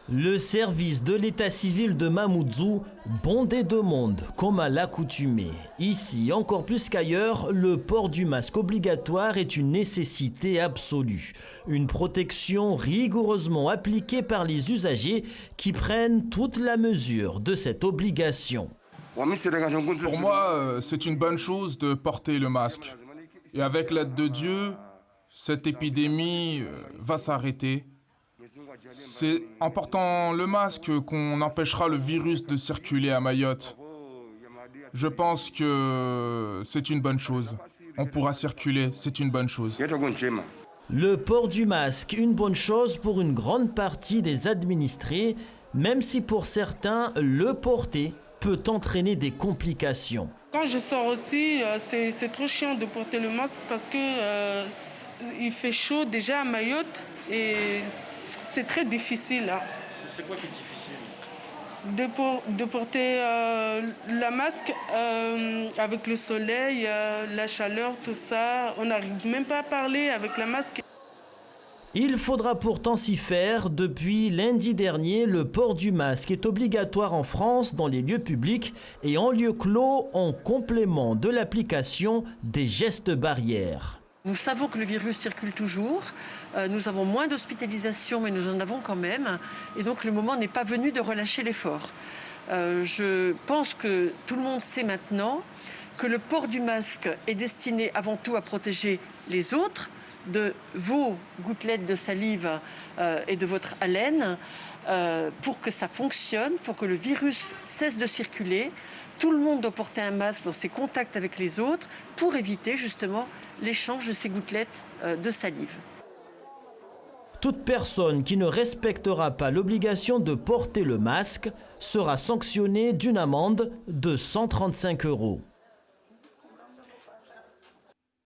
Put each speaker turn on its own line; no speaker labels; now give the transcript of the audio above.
Le service de l'état civil de Mamoudzou, bondé de monde, comme à l'accoutumée. Ici, encore plus qu'ailleurs, le port du masque obligatoire est une nécessité absolue. Une protection rigoureusement appliquée par les usagers qui prennent toute la mesure de cette obligation.
Pour moi, c'est une bonne chose de porter le masque. Et avec l'aide de Dieu, cette épidémie va s'arrêter. C'est en portant le masque qu'on empêchera le virus de circuler à Mayotte. Je pense que c'est une bonne chose. On pourra circuler, c'est une bonne chose.
Le port du masque, une bonne chose pour une grande partie des administrés, même si pour certains, le porter peut entraîner des complications.
Quand je sors aussi, c'est trop chiant de porter le masque parce que il fait chaud déjà à Mayotte et c'est très difficile. Hein.
C'est quoi qui est difficile?
De porter la masque avec le soleil, la chaleur, tout ça. On n'arrive même pas à parler avec la masque.
Il faudra pourtant s'y faire. Depuis lundi dernier, le port du masque est obligatoire en France dans les lieux publics et en lieu clos en complément de l'application des gestes barrières.
Nous savons que le virus circule toujours, nous avons moins d'hospitalisations mais nous en avons quand même et donc le moment n'est pas venu de relâcher l'effort. Je pense que tout le monde sait maintenant que le port du masque est destiné avant tout à protéger les autres de vos gouttelettes de salive et de votre haleine pour que ça fonctionne, pour que le virus cesse de circuler. Tout le monde doit porter un masque dans ses contacts avec les autres pour éviter justement l'échange de ces gouttelettes de salive.
Toute personne qui ne respectera pas l'obligation de porter le masque sera sanctionnée d'une amende de 135 €.